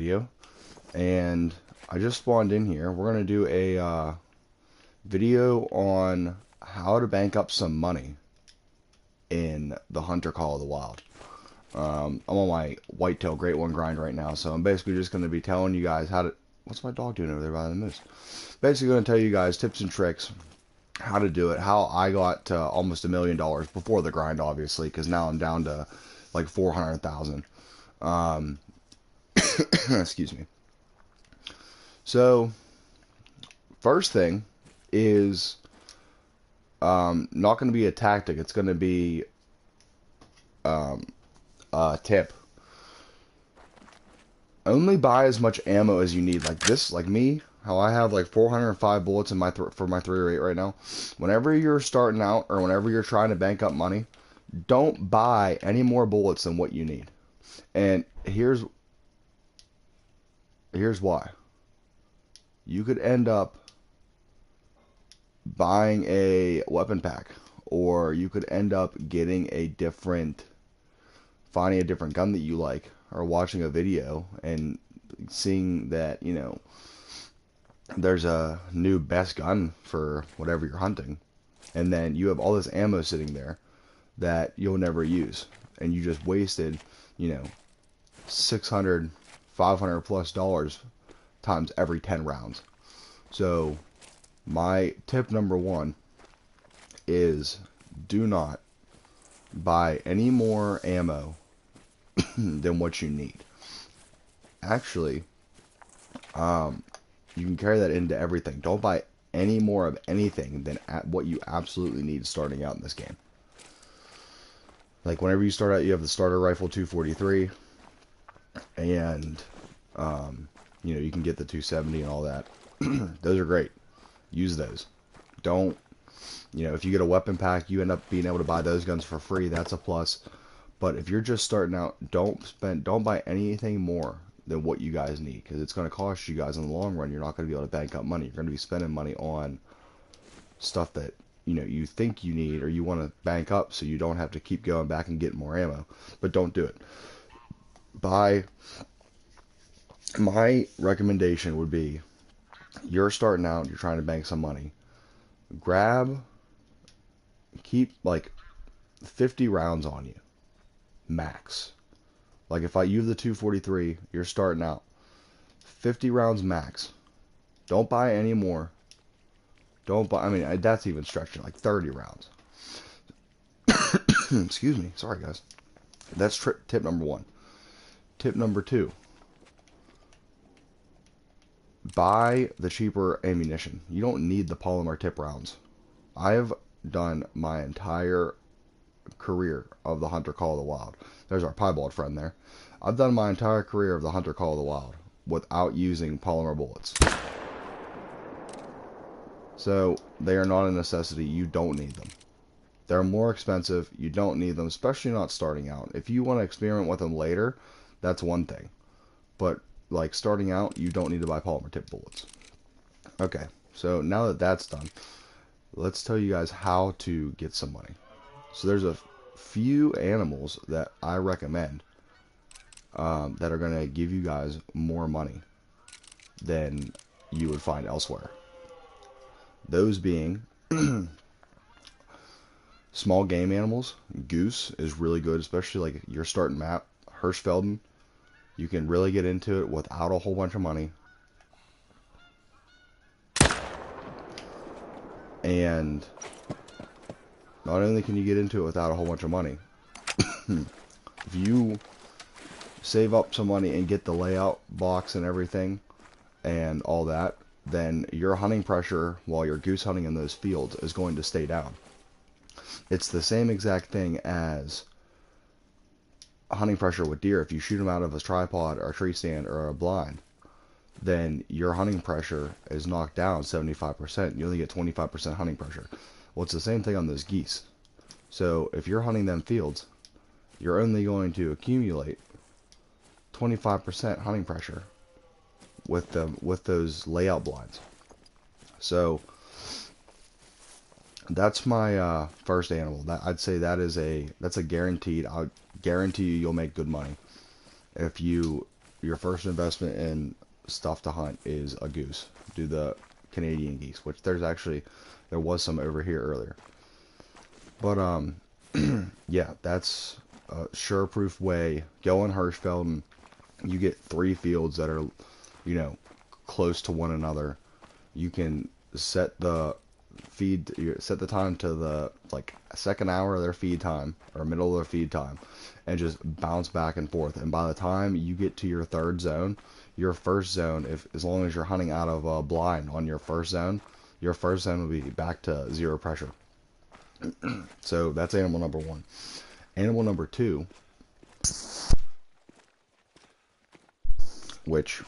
video, and I just spawned in here. We're going to do a video on how to bank up some money in the Hunter Call of the Wild. I'm on my whitetail great one grind right now, so I'm basically just going to be telling you guys how to... What's my dog doing over there by the moose? Basically going to tell you guys tips and tricks, how to do it, how I got to almost $1 million before the grind, obviously, because now I'm down to like 400,000. Excuse me. So, first thing is not going to be a tactic. It's going to be a tip. Only buy as much ammo as you need. Like this, like me, how I have like 405 bullets in my for my 308 right now. Whenever you're starting out or whenever you're trying to bank up money, don't buy any more bullets than what you need. And here's why. You could end up buying a weapon pack, or you could end up getting finding a different gun that you like, or watching a video and seeing that, you know, there's a new best gun for whatever you're hunting, and then you have all this ammo sitting there that you'll never use, and you just wasted, you know, 600, 500 plus dollars times every 10 rounds. So my tip number one is do not buy any more ammo than what you need. Actually, you can carry that into everything. Don't buy any more of anything than what you absolutely need starting out in this game. Like whenever you start out, you have the starter rifle 243, and you know, you can get the 270 and all that. Those are great. Use those. Don't, you know, if you get a weapon pack, you end up being able to buy those guns for free. That's a plus. But if you're just starting out, don't buy anything more than what you guys need, because it's going to cost you guys in the long run. You're not going to be able to bank up money. You're going to be spending money on stuff that, you know, you think you need or you want to bank up so you don't have to keep going back and getting more ammo. But don't do it. My recommendation would be, you're starting out, you're trying to bank some money. Keep like 50 rounds on you, max. Like if you have the 243, you're starting out, 50 rounds max. Don't buy any more. Don't buy, I mean, that's even stretching, like 30 rounds. Excuse me, sorry guys. That's tip number one. Tip number two, buy the cheaper ammunition. You don't need the polymer tip rounds. I have done my entire career of the Hunter Call of the Wild. There's our piebald friend there. I've done my entire career of the Hunter Call of the Wild without using polymer bullets. So they are not a necessity. You don't need them. They're more expensive. You don't need them, especially not starting out. If you want to experiment with them later, that's one thing. But like starting out, you don't need to buy polymer tip bullets. Okay, so now that that's done, let's tell you guys how to get some money. So there's a few animals that I recommend that are going to give you guys more money than you would find elsewhere. Those being small game animals. Goose is really good, especially like your starting map. Hirschfelden, you can really get into it without a whole bunch of money. And not only can you get into it without a whole bunch of money, if you save up some money and get the layout box and everything and all that, then your hunting pressure while you're goose hunting in those fields is going to stay down. It's the same exact thing as hunting pressure with deer. If you shoot them out of a tripod or a tree stand or a blind, then your hunting pressure is knocked down 75%. You only get 25% hunting pressure. Well, it's the same thing on those geese. So if you're hunting them fields, you're only going to accumulate 25% hunting pressure with those layout blinds. So that's my first animal. I'd say that's a guaranteed. I'll guarantee you'll make good money if you your first investment in stuff to hunt is a goose. Do the Canadian geese, which there was some over here earlier. But yeah, that's a sure-proof way. Go in Hirschfeld, you get 3 fields that are, close to one another. You can set the set the time to the second hour of their feed time or middle of their feed time, and just bounce back and forth. And by the time you get to your third zone, your first zone, as long as you're hunting out of a blind on your first zone will be back to 0 pressure. So that's animal number 1. Animal number 2, which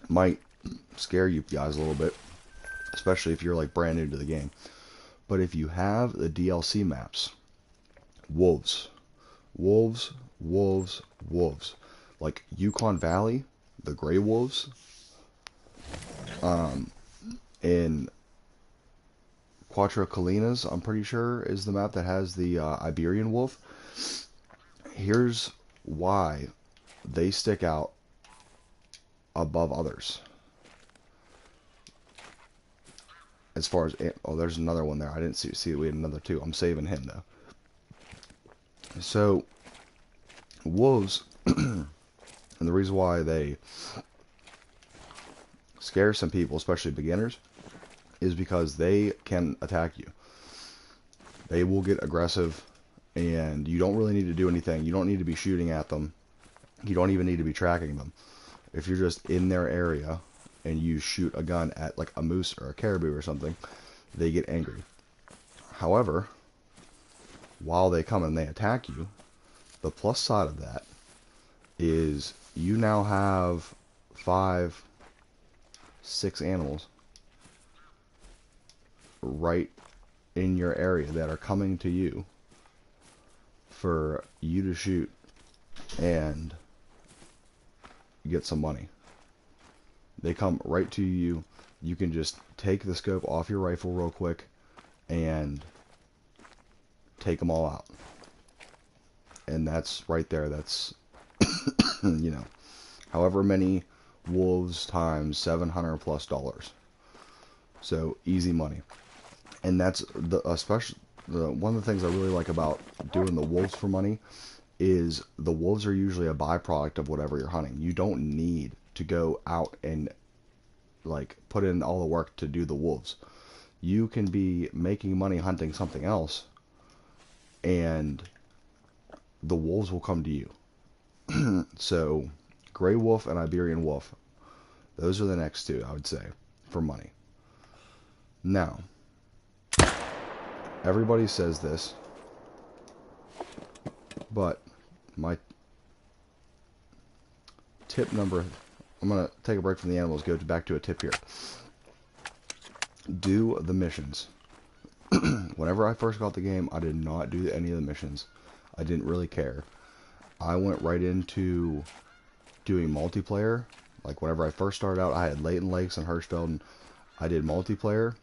might scare you guys a little bit, especially if you're like brand new to the game. But if you have the DLC maps, wolves, wolves, wolves, wolves, like Yukon Valley, the gray wolves, in Cuatro Colinas, I'm pretty sure, is the map that has the Iberian wolf. Here's why they stick out above others. As far as, oh, there's another one there. I didn't see we had another 2. I'm saving him though. So wolves, and the reason why they scare some people, especially beginners, is because they can attack you. They will get aggressive, and you don't really need to do anything. You don't need to be shooting at them. You don't even need to be tracking them. If you're just in their area and you shoot a gun at like a moose or a caribou or something, they get angry. However, while they come and they attack you, the plus side of that is you now have 5, 6 animals right in your area that are coming to you for you to shoot and get some money. They come right to you. You can just take the scope off your rifle real quick and take them all out. And that's right there. That's, however many wolves times $700+. So easy money. And that's one of the things I really like about doing the wolves for money is the wolves are usually a byproduct of whatever you're hunting. You don't need to go out and put in all the work to do the wolves. You can be making money hunting something else, and the wolves will come to you. So gray wolf and Iberian wolf, those are the next 2, I would say, for money. Now, everybody says this, but my tip number, I'm going to take a break from the animals, go back to a tip here. Do the missions. Whenever I first got the game, I did not do any of the missions. I didn't really care. I went right into doing multiplayer. Like whenever I first started out, I had Leighton Lakes and Hirschfeld, and I did multiplayer.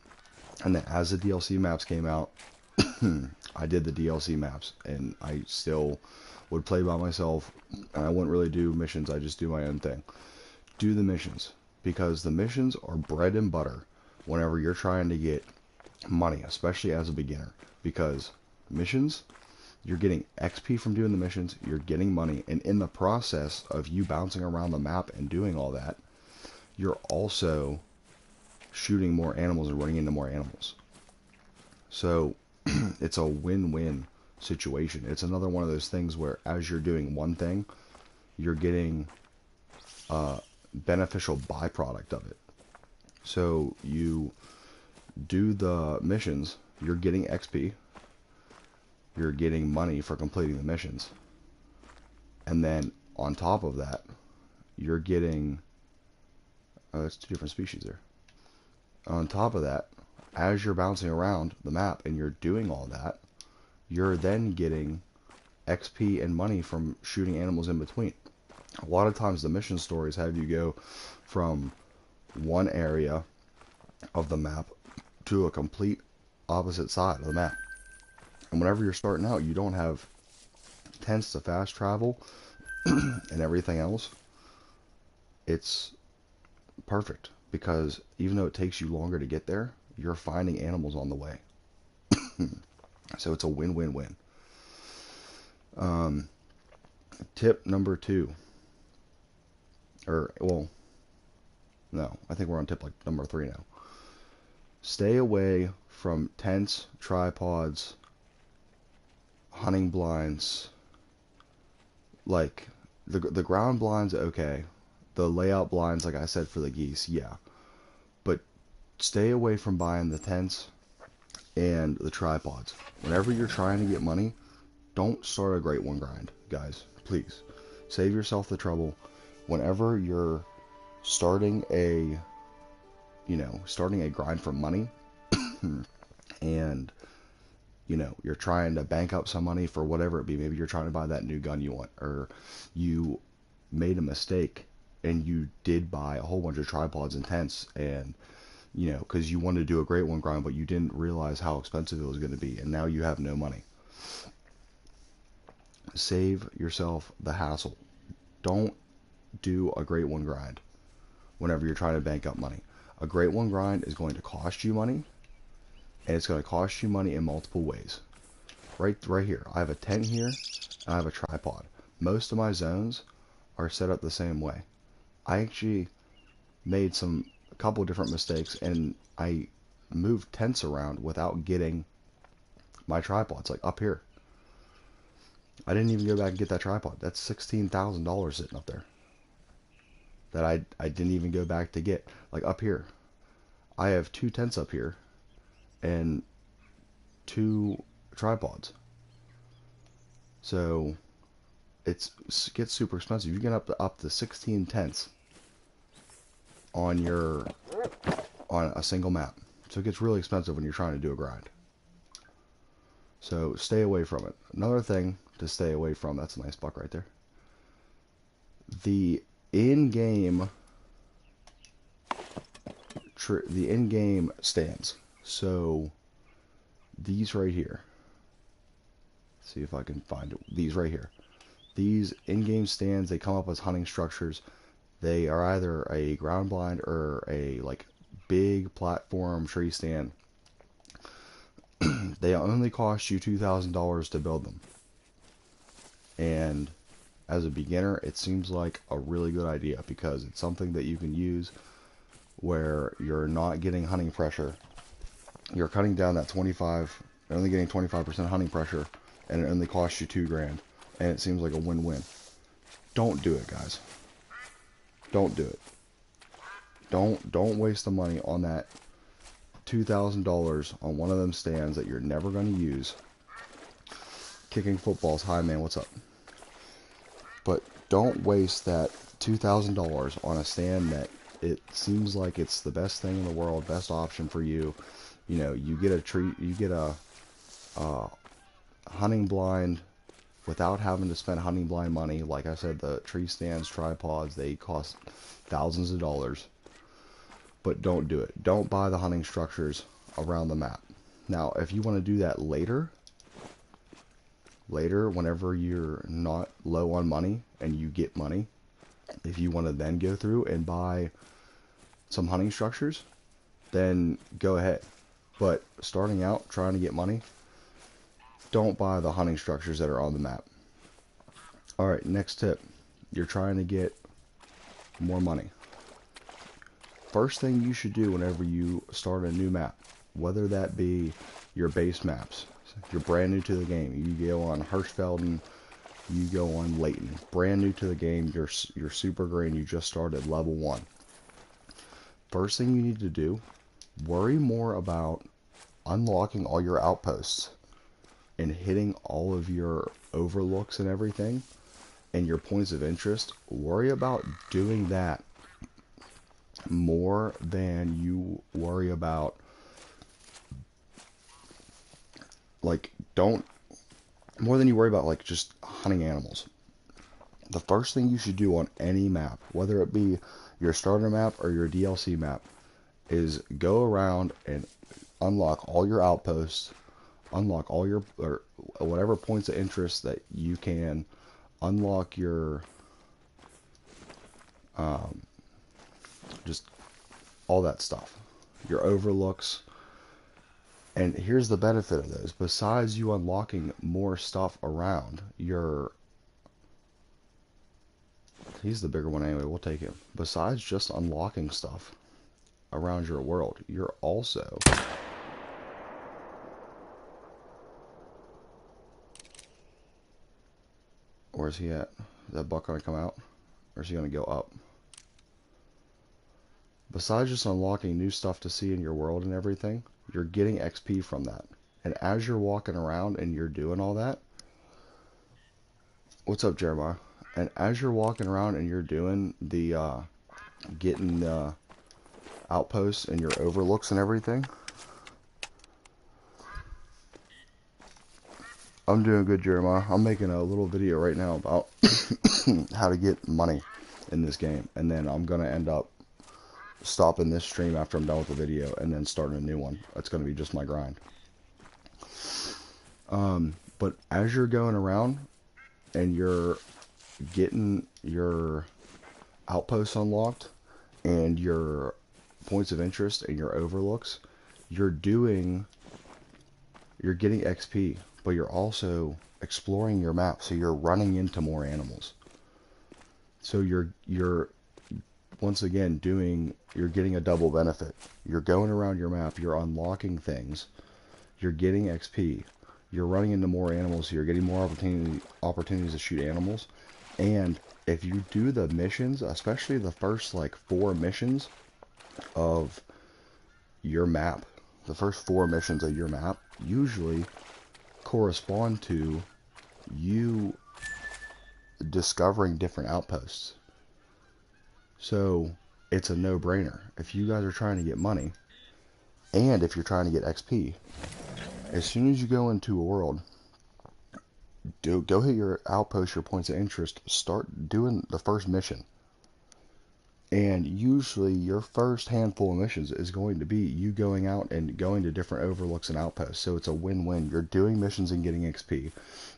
And then as the DLC maps came out, I did the DLC maps, and I still would play by myself, and I wouldn't really do missions. I just do my own thing. Do the missions, because the missions are bread and butter whenever you're trying to get money, especially as a beginner. Because missions, you're getting XP from doing the missions, you're getting money, and in the process of you bouncing around the map and doing all that, you're also shooting more animals and running into more animals. So it's a win-win situation. It's another one of those things where as you're doing one thing, you're getting a beneficial byproduct of it. So you do the missions, you're getting XP, you're getting money for completing the missions, and then on top of that, you're getting, it's 2 different species there. On top of that, as you're bouncing around the map and you're doing all that, you're then getting XP and money from shooting animals in between. A lot of times the mission stories have you go from one area of the map to a complete opposite side of the map. And whenever you're starting out, you don't have tents to fast travel and everything else. it's perfect because even though it takes you longer to get there, you're finding animals on the way. So it's a win-win-win. Tip number 2, or well, no, I think we're on tip like number 3 now. Stay away from tents, tripods, hunting blinds. Like the ground blinds, okay. The layout blinds, like I said, for the geese, yeah. But stay away from buying the tents and the tripods. Whenever you're trying to get money, don't start a Great One grind, guys. Please. Save yourself the trouble. Whenever you're starting a grind for money, and, you're trying to bank up some money for whatever it be. Maybe you're trying to buy that new gun you want, or you made a mistake and you did buy a whole bunch of tripods and tents, and because you wanted to do a Great One grind, but you didn't realize how expensive it was going to be, and now you have no money. Save yourself the hassle. Don't do a Great One grind whenever you're trying to bank up money. A Great One grind is going to cost you money, and it's going to cost you money in multiple ways. Right here, I have a tent here, and I have a tripod. Most of my zones are set up the same way. I actually made a couple different mistakes, and I moved tents around without getting my tripods. Like up here, I didn't even go back and get that tripod. That's $16,000 sitting up there that I didn't even go back to get. Like up here, I have 2 tents up here and 2 tripods. So it gets super expensive. You get up to 16 tents on a single map. So it gets really expensive when you're trying to do a grind. So stay away from it. Another thing to stay away from, that's a nice buck right there. The in-game stands. So these right here. Let's see if I can find it. These right here. These in-game stands, they come up as hunting structures. They are either a ground blind or a like big platform tree stand. They only cost you $2,000 to build them. And as a beginner, it seems like a really good idea because it's something that you can use where you're not getting hunting pressure. You're cutting down that 25, you're only getting 25% hunting pressure, and it only costs you $2,000. And it seems like a win-win. Don't do it, guys. Don't do it. Don't waste the money on that $2,000 on one of them stands that you're never going to use. Kicking footballs, hi man, what's up? But don't waste that $2,000 on a stand that it seems like it's the best thing in the world, best option for you. You get a tree, you get a hunting blind without having to spend hunting blind money. Like I said, the tree stands, tripods, they cost thousands of dollars. But don't do it. Don't buy the hunting structures around the map. Now, if you want to do that later, whenever you're not low on money and you get money, if you want to then go through and buy some hunting structures, then go ahead. But starting out, trying to get money, don't buy the hunting structures that are on the map. Alright, next tip. You're trying to get more money. First thing you should do whenever you start a new map, whether that be your base maps, you're brand new to the game, you go on Hirschfelden, you go on Layton, brand new to the game, you're super green, you just started level 1. First thing you need to do, worry more about unlocking all your outposts and hitting all of your overlooks and everything and your points of interest. Worry about doing that more than you worry about, just hunting animals. The first thing you should do on any map, whether it be your starter map or your DLC map, is go around and unlock all your outposts, unlock all your, or whatever points of interest that you can, unlock your all that stuff, your overlooks. And here's the benefit of those. Besides you unlocking more stuff around your... He's the bigger one anyway, we'll take him. Besides just unlocking stuff around your world, you're also... Where's he at? Is that buck going to come out? Or is he going to go up? Besides just unlocking new stuff to see in your world and everything, you're getting XP from that. And as you're walking around and you're doing all that... What's up, Jeremiah? And as you're walking around and you're doing the... getting the outposts and your overlooks and everything... I'm doing good, Jeremiah. I'm making a little video right now about how to get money in this game. And then I'm going to end up stopping this stream after I'm done with the video and then starting a new one. That's going to be just my grind. But as you're going around and you're getting your outposts unlocked and your points of interest and your overlooks, you're getting XP, but you're also exploring your map, so you're running into more animals. So you're once again you're getting a double benefit. You're going around your map, you're unlocking things, you're getting XP, you're running into more animals, so you're getting more opportunities to shoot animals. And if you do the missions, especially the first like 4 missions of your map, the first 4 missions of your map usually correspond to you discovering different outposts. So it's a no-brainer. If you guys are trying to get money, and if you're trying to get XP, as soon as you go into a world, go hit your outpost, your points of interest, start doing the first mission. And usually your first handful of missions is going to be you going out and going to different overlooks and outposts. So it's a win-win. You're doing missions and getting XP.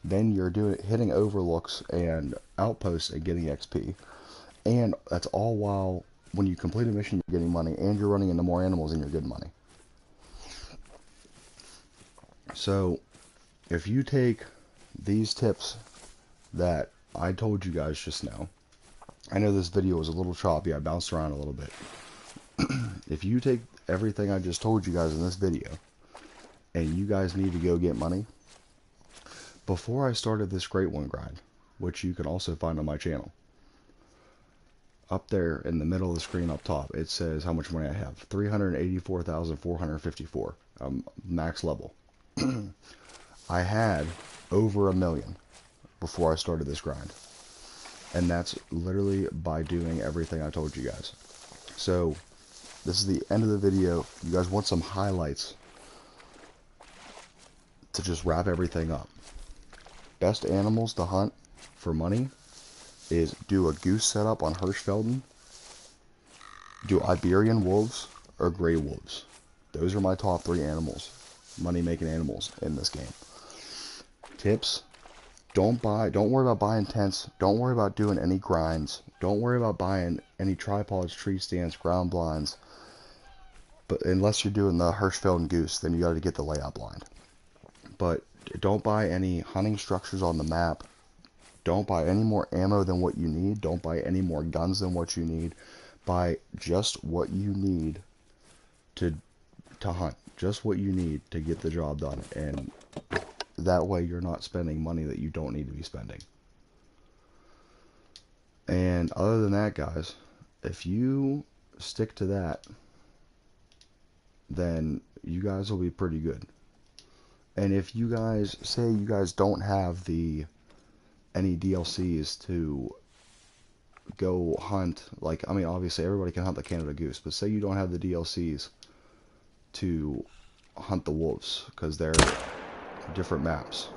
Then you're hitting overlooks and outposts and getting XP. And that's all while when you complete a mission you're getting money and you're running into more animals and you're getting money. So if you take these tips that I told you guys just now, I know this video was a little choppy, I bounced around a little bit. If you take everything I just told you guys in this video, and you guys need to go get money, before I started this Great One grind, which you can also find on my channel, up there in the middle of the screen up top, it says how much money I have. 384,454. Max level. I had over $1 million before I started this grind. And that's literally by doing everything I told you guys. So, this is the end of the video. You guys want some highlights to just wrap everything up. Best animals to hunt for money is do a goose setup on Hirschfelden, do Iberian wolves, or gray wolves. Those are my top 3 animals, money-making animals in this game. Tips: don't worry about buying tents, don't worry about doing any grinds, don't worry about buying any tripods, tree stands, ground blinds, but unless you're doing the Hirschfelden goose, then you got to get the layout blind. But don't buy any hunting structures on the map. Don't buy any more ammo than what you need. Don't buy any more guns than what you need. Buy just what you need to hunt. Just what you need to get the job done. And that way you're not spending money that you don't need to be spending. And other than that, guys, if you stick to that, then you guys will be pretty good. And if you guys say you guys don't have any DLCs to go hunt, like, I mean, obviously everybody can hunt the Canada goose, but say you don't have the DLCs to hunt the wolves because they're different maps,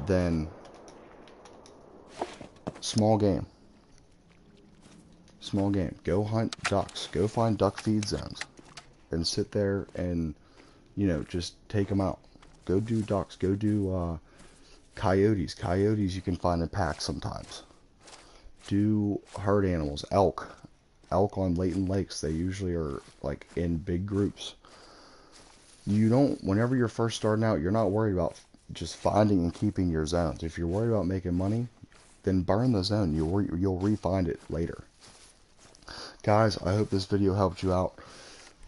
then small game, go hunt ducks, go find duck feed zones and sit there and, you know, just take them out. Go do ducks, go do coyotes you can find in packs sometimes. Do herd animals, elk, elk on latent lakes, they usually are like in big groups. You don't, whenever you're first starting out, you're not worried about just finding and keeping your zones. If you're worried about making money, then burn the zone. You'll re-find it later. Guys, I hope this video helped you out.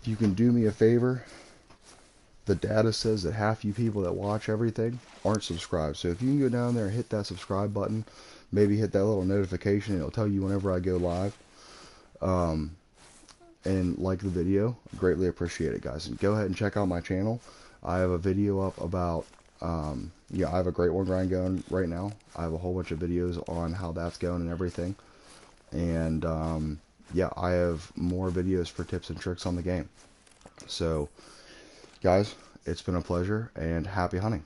If you can do me a favor, the data says that half you people that watch everything aren't subscribed. So if you can go down there and hit that subscribe button, maybe hit that little notification, it'll tell you whenever I go live. And like the video, greatly appreciate it, guys. And go ahead and check out my channel. I have a video up about yeah, I have a Great One grind going right now. I have a whole bunch of videos on how that's going and everything. And yeah, I have more videos for tips and tricks on the game. So guys, it's been a pleasure, and happy hunting.